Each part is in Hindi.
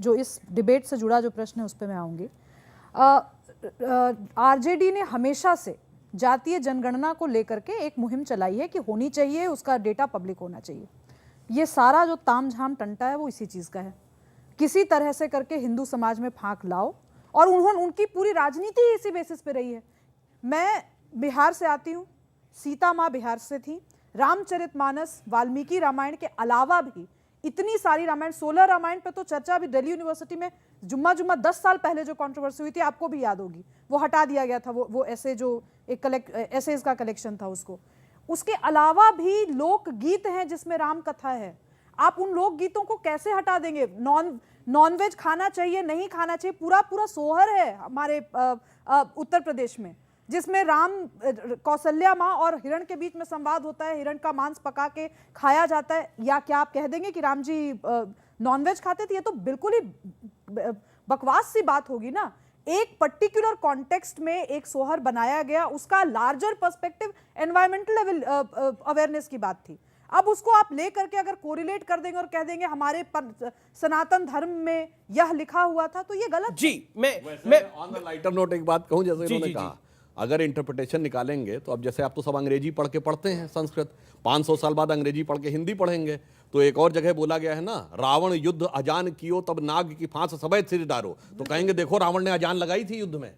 जो इस डिबेट से जुड़ा जो प्रश्न है उस पर मैं आऊँगी। आरजेडी ने हमेशा से जातीय जनगणना को लेकर के एक मुहिम चलाई है कि होनी चाहिए, उसका डेटा पब्लिक होना चाहिए। ये सारा जो तामझाम टंटा है वो इसी चीज़ का है, किसी तरह से करके हिंदू समाज में फांक लाओ, और उनकी पूरी राजनीति इसी बेसिस पे रही है। मैं बिहार से आती हूँ, सीता माँ बिहार से थी, रामचरितमानस, वाल्मीकि रामायण के अलावा भी इतनी सारी रामायण, 16 रामायण पे तो चर्चा अभी दिल्ली यूनिवर्सिटी में जुम्मा 10 साल पहले जो कंट्रोवर्सी हुई थी, आपको भी याद होगी, वो हटा दिया गया था, वो ऐसे जो एक ऐसेज का कलेक्शन था उसको। उसके अलावा भी लोक गीत हैं जिसमें राम कथा है, आप उन लोक गीतों को कैसे हटा देंगे? नॉनवेज खाना चाहिए, नहीं खाना चाहिए, पूरा सोहर है हमारे उत्तर प्रदेश में, जिसमें राम, कौशल्या माँ और हिरण के बीच में संवाद होता है, हिरण का मांस पका के खाया जाता है। या क्या आप कह देंगे कि राम जी नॉनवेज खाते थे? ये तो बिल्कुल ही बकवास सी बात होगी ना। एक पर्टिकुलर कॉन्टेक्स्ट में एक सोहर बनाया गया, उसका larger perspective environmental level awareness की बात थी। अब उसको आप ले करके अगर कोरिलेट कर देंगे और कह देंगे हमारे सनातन धर्म में यह लिखा हुआ था, तो ये गलत जी। मैं ऑन द लाइटर नोट एक बात कहूं, जैसे उन्होंने कहा अगर इंटरप्रिटेशन निकालेंगे तो अब जैसे आप तो सब अंग्रेजी पढ़ के पढ़ते हैं संस्कृत, 500 साल बाद अंग्रेजी पढ़ के हिंदी पढ़ेंगे, तो एक और जगह बोला गया है ना, रावण युद्ध अजान कियो तब नाग की फांस सबे सिर डारो, तो कहेंगे देखो रावण ने अजान लगाई थी युद्ध में।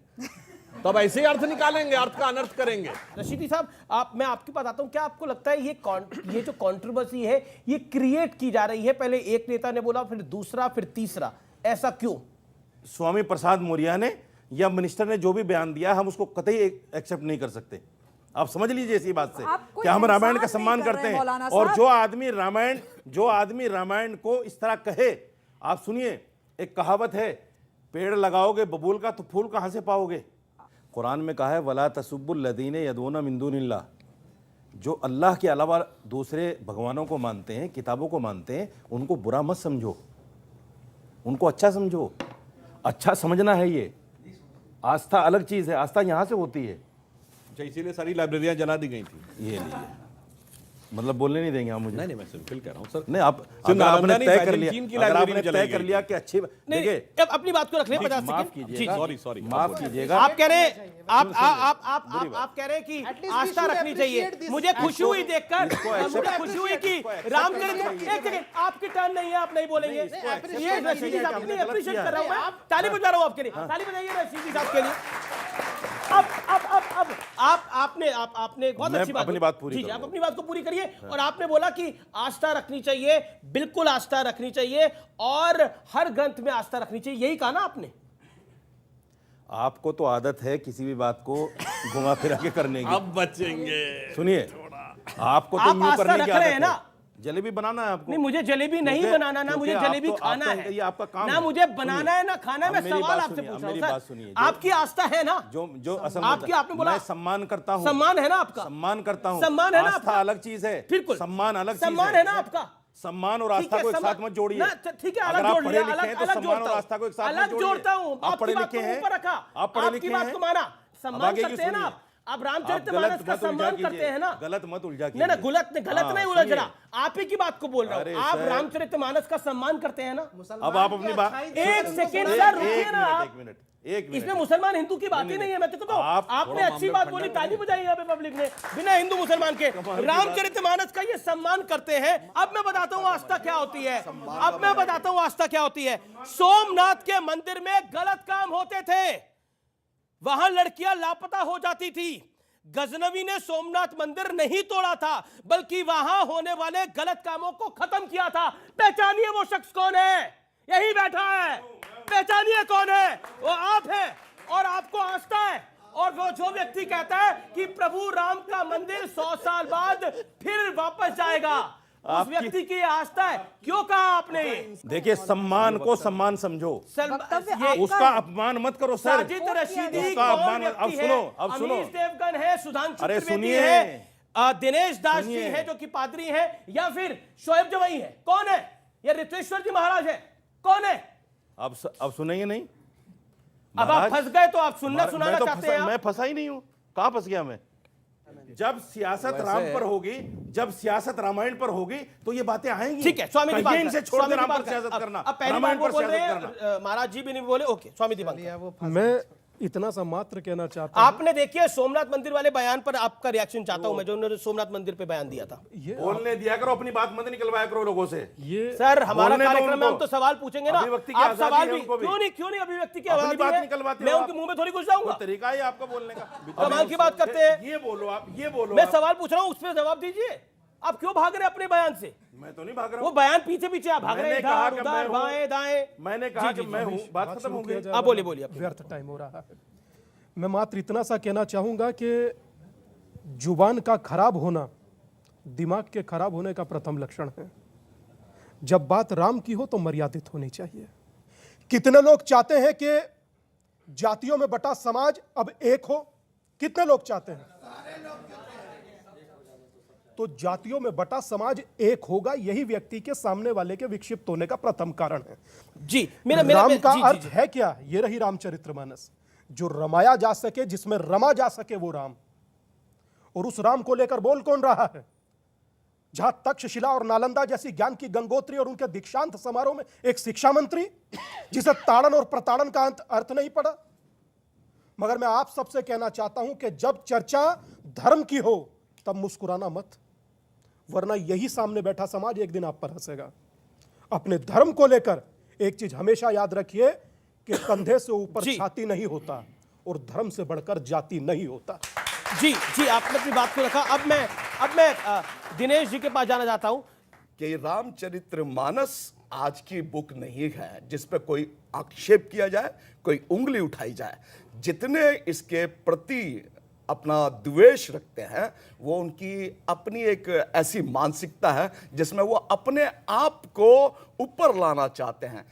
तब ऐसे ही अर्थ निकालेंगे, अर्थ का अनर्थ करेंगे। रशीदी साहब, मैं आपकी बात आता हूं, क्या आपको लगता है ये जो कंट्रोवर्सी है ये क्रिएट की जा रही है? पहले एक नेता ने बोला, फिर दूसरा, फिर तीसरा, ऐसा क्यों? स्वामी प्रसाद मौर्य ने या मिनिस्टर ने जो भी बयान दिया, हम उसको कतई एक्सेप्ट नहीं कर सकते। आप समझ लीजिए इसी बात से कि हम रामायण का सम्मान करते हैं, और जो आदमी रामायण को इस तरह कहे, आप सुनिए, एक कहावत है, पेड़ लगाओगे बबूल का तो फूल कहां से पाओगे? कुरान में कहा है वला तसुब्बुल लदीन यदूना मिन दूनिल्लाह, जो अल्लाह के अलावा दूसरे भगवानों को मानते हैं, किताबों को मानते हैं, उनको बुरा मत समझो, उनको अच्छा समझो। अच्छा समझना है, ये आस्था अलग चीज है, आस्था यहां से होती है। अच्छा, इसीलिए सारी लाइब्रेरियां जला दी गई थी। ये नहीं, मतलब बोलने नहीं देंगे आप मुझे। नहीं, मैं सिंपल कह रहा हूं सर। नहीं, आपने तय कर लिया कि अच्छी, देखिए अब अपनी बात को रख ले 50 माफ सेकंड। कीजिएगा, सॉरी माफ कीजिएगा। आप कह रहे आप कह रहे कि आस्था रखनी चाहिए। मुझे खुशी हुई देखकर, मुझे खुशी हुई कि रामचरित, एक सेकंड, आपकी टर्न नहीं है, आप नहीं बोलेंगे। ये रशीदी साहब ने अप्रिशिएट कर रहा हूं, मैं ताली बजा रहा हूं आपके लिए, ताली बजाइए रशीदी साहब के लिए। अब आपने बहुत अच्छी बात, अपनी बात पूरी, आप अपनी बात को पूरी करिए। और आपने बोला कि आस्था रखनी चाहिए, बिल्कुल आस्था रखनी चाहिए, और हर ग्रंथ में आस्था रखनी चाहिए, यही कहा ना आपने? आपको तो आदत है किसी भी बात को घुमा फिरा के करने की। अब बचेंगे, सुनिए, आपको तो यूं करने की आदत है ना। जलेबी बनाना है आपको? नहीं, मुझे जलेबी नहीं बनाना, ना मुझे जलेबी खाना है, ये आपका काम ना मुझे बनाना है ना खाना है। मैं सवाल आपसे पूछ रहा हूं सर, आपकी आस्था है ना? जो आपकी, आपने बोला मैं सम्मान करता हूं, सम्मान है ना आपका? सम्मान करता हूं, सम्मान है ना आपका? आस्था अलग चीज है, बिल्कुल सम्मान अलग चीज है। सम्मान है ना आपका? सम्मान और आस्था को एक साथ मत जोड़िए। ठीक है, अलग जोड़ लिया, अलग सम्मान और आस्था को एक साथ मत जोड़िए। जोड़ता हूं। आप पढ़े लिखे हैं, आप पढ़े लिखे हैं, बात को माना, सम्मान करते हैं ना आप रामचरितमानस का सम्मान करते हैं ना? गलत मत उलझा नहीं, गलत नहीं उलझ रहा, आप ही की बात को बोल रहा हूं। आप रामचरितमानस का सम्मान करते हैं ना? अब आप अपनी बात, एक सेकेंड सर रुकिए ना, एक मिनट, इसमें मुसलमान हिंदू की बात ही नहीं है। मैं तो आपने अच्छी बात बोली, ताली बजाई यहाँ पे पब्लिक ने, बिना हिंदू मुसलमान के। रामचरितमानस का ये सम्मान करते हैं। अब मैं बताता हूँ आस्था क्या होती है, अब मैं बताता हूँ आस्था क्या होती है। सोमनाथ के मंदिर में गलत काम होते थे, वहां लड़कियां लापता हो जाती थी। गजनवी ने सोमनाथ मंदिर नहीं तोड़ा था, बल्कि वहां होने वाले गलत कामों को खत्म किया था। पहचानिए वो शख्स कौन है, यही बैठा है, पहचानिए कौन है, वो आप है, और आपको आस्था है। और वो जो व्यक्ति कहता है कि प्रभु राम का मंदिर 100 साल बाद फिर वापस जाएगा, उस व्यक्ति की आस्था है। क्यों कहा आपने ये? देखिए, सम्मान को सम्मान समझो, उसका अपमान मत करो सर। साजिद रशीदी उसका अपमान, अब सुनो, अब सुनो। अमीश देवगन है, सुधांशु अरे त्रिवेदी सुनिए, है, दिनेश दास जी है जो कि पादरी है, या फिर शोएब जवाई है, कौन है? या रित्वेश्वर जी महाराज है, कौन है? अब सुनेंगे नहीं? अब आप फंस गए तो आप सुनना सुनाना चाहते हैं? मैं फंसा ही नहीं हूं, कहां फंस गया मैं? जब सियासत राम पर होगी, जब सियासत रामायण पर होगी, तो ये बातें आएंगी। ठीक है, स्वामी कहिए इनसे छोड़ दे राम पर सियासत करना, अब पहली बार रामायण वो पर बोल रहे सियासत करना। हैं, महाराज जी भी नहीं बोले। ओके, स्वामी दीपंकर, मैं इतना सा मात्र कहना चाहता हूं। आपने देखिए सोमनाथ मंदिर वाले बयान पर आपका रिएक्शन चाहता हूं मैं, जो उन्होंने सोमनाथ मंदिर पे बयान दिया था। बोलने दिया करो, अपनी बात मत निकलवाया करो लोगों से। ये सर हमारा बोलने दो कार्यक्रम में हम उनको। तो सवाल पूछेंगे ना, अभिव्यक्ति की आप आजादी सवाल है भी उनको भी। क्यों नहीं अभिव्यक्ति की अपनी आजादी बात है? निकलवाते मैं हो उनके आप। मुंह में थोड़ी घुस कोई जाऊंगा। तरीका है आपका बोलने का? कमाल की बात करते हैं। ये बोलो आप, ये बोलो मैं आप। सवाल पूछ रहा हूं, उस पर जवाब दीजिए। आप क्यों भाग रहे हैं अपने बयान से? मैं तो नहीं भाग रहा वो हूं। बयान पीछे पीछे आप भाग रहे हैं, मैंने कहा इधर कि उधर मैं हूं। बाएं दाएं। मैंने कहा कि मैं हूं, बात खत्म हो गई। आप बोलिए अपनी। व्यर्थ टाइम हो रहा है। मैं मात्र इतना सा कहना चाहूंगा कि जुबान का खराब होना दिमाग के खराब होने का प्रथम लक्षण है। जब बात राम की हो तो मर्यादित होनी चाहिए। कितने लोग चाहते हैं कि जातियों में बटा समाज अब एक हो? कितने लोग चाहते हैं? तो जातियों में बटा समाज एक होगा, यही व्यक्ति के सामने वाले के विक्षिप्त होने का प्रथम कारण है। जी, राम का जी, अर्थ जी, है क्या? ये रही रामचरितमानस, जो रमाया जा सके, जिसमें रमा जा सके, वो राम। और उस राम को लेकर बोल कौन रहा है? जहां तक्षशिला और नालंदा जैसी ज्ञान की गंगोत्री और उनके दीक्षांत समारोह में एक शिक्षा मंत्री, जिसे ताड़न और प्रताड़न का अर्थ नहीं पड़ा। मगर मैं आप सबसे कहना चाहता हूं कि जब चर्चा धर्म की हो तब मुस्कुराना मत, वरना यही सामने बैठा समाज एक दिन आप पर हंसेगा। अपने धर्म को लेकर एक चीज हमेशा याद रखिए कि कंधे से ऊपर छाती नहीं होता और धर्म से बढ़कर जाति नहीं होता। जी जी, आपने अपनी बात को रखा। अब मैं दिनेश जी के पास जाना चाहता हूं कि रामचरितमानस आज की बुक नहीं है जिस पे कोई आक्षेप किया जाए, कोई उंगली उठाई जाए। जितने इसके प्रति अपना द्वेष रखते हैं, वो उनकी अपनी एक ऐसी मानसिकता है जिसमें वो अपने आप को ऊपर लाना चाहते हैं।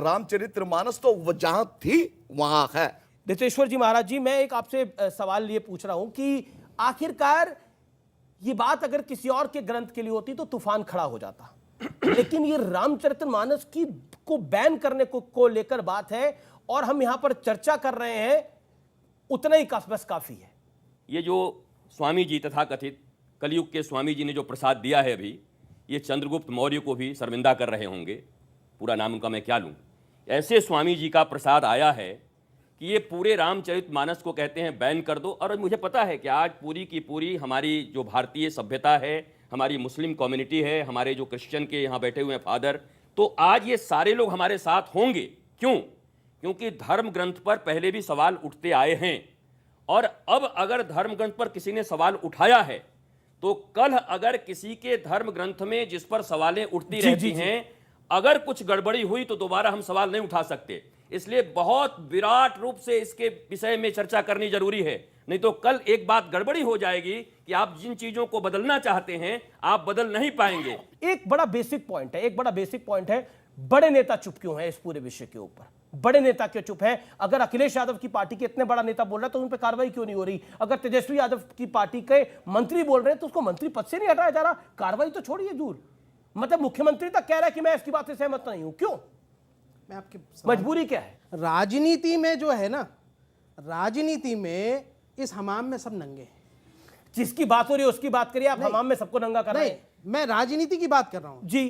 रामचरितमानस तो वो जहां थी वहां है। दत्तेश्वर जी महाराज जी, मैं एक आपसे सवाल लिए पूछ रहा हूं कि आखिरकार ये बात अगर किसी और के ग्रंथ के लिए होती तो तूफान खड़ा हो जाता, लेकिन ये रामचरितमानस की को बैन करने को लेकर बात है और हम यहां पर चर्चा कर रहे हैं, उतना ही बस काफी है। ये जो स्वामी जी तथा कथित कलयुग के स्वामी जी ने जो प्रसाद दिया है अभी, ये चंद्रगुप्त मौर्य को भी शर्मिंदा कर रहे होंगे। पूरा नाम उनका मैं क्या लूं? ऐसे स्वामी जी का प्रसाद आया है कि ये पूरे रामचरितमानस को कहते हैं बैन कर दो। और मुझे पता है कि आज पूरी की पूरी हमारी जो भारतीय सभ्यता है, हमारी मुस्लिम कम्युनिटी है, हमारे जो क्रिश्चियन के यहाँ बैठे हुए हैं फादर, तो आज ये सारे लोग हमारे साथ होंगे। क्यों? क्योंकि धर्म ग्रंथ पर पहले भी सवाल उठते आए हैं, और अब अगर धर्म ग्रंथ पर किसी ने सवाल उठाया है तो कल अगर किसी के धर्म ग्रंथ में जिस पर सवालें उठती रहती हैं, अगर कुछ गड़बड़ी हुई तो दोबारा हम सवाल नहीं उठा सकते। इसलिए बहुत विराट रूप से इसके विषय में चर्चा करनी जरूरी है, नहीं तो कल एक बात गड़बड़ी हो जाएगी कि आप जिन चीजों को बदलना चाहते हैं आप बदल नहीं पाएंगे। एक बड़ा बेसिक पॉइंट है, बड़े नेता चुप क्यों हैं इस पूरे विषय के ऊपर? बड़े नेता क्यों चुप है? अगर अखिलेश यादव की पार्टी के इतने बड़ा नेता बोल रहा है तो उन पर कार्रवाई क्यों नहीं हो रही? अगर तेजस्वी यादव की पार्टी के मंत्री बोल रहे हैं तो उसको मंत्री पद से नहीं हटाया जा रहा? कार्रवाई तो छोड़िए दूर, मतलब मुख्यमंत्री तक कह रहा है कि मैं इसकी बात से सहमत नहीं हूं। क्यों? मैं आपके मजबूरी क्या है? राजनीति में जो है ना, राजनीति में इस हमाम में सब नंगे हैं। जिसकी बात हो रही है उसकी बात करिए, आप हमाम में सबको नंगा कर रहे नहीं, हैं। मैं राजनीति की बात कर रहा हूं जी,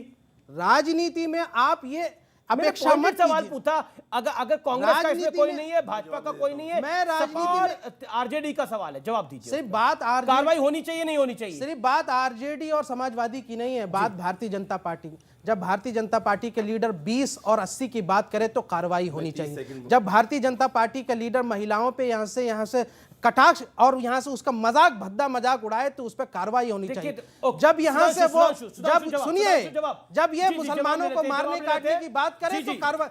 राजनीति में आप ये अपेक्षा मैंने मत सवाल कीजिए। पूछा, अगर कांग्रेस का इसमें राजनीति कोई में- नहीं है, भाजपा का कोई नहीं है, मैं राजनीति सपा और आरजेडी का सवाल है, जवाब दीजिए। सिर्फ बात आरजेडी, कार्रवाई होनी चाहिए नहीं होनी चाहिए? सिर्फ बात आरजेडी और समाजवादी की नहीं है, बात भारतीय जनता पार्टी। जब भारतीय जनता पार्टी के लीडर 20 और 80 की बात करे तो कार्रवाई होनी चाहिए। जब भारतीय जनता पार्टी का लीडर महिलाओं पे यहाँ से कटाक्ष और यहाँ से उसका मजाक, भद्दा मजाक उड़ाए तो उस पर कार्रवाई होनी चाहिए। जब यहाँ से वो, जब सुनिए, जब ये मुसलमानों को मारने काटने की बात करे तो कार्रवाई,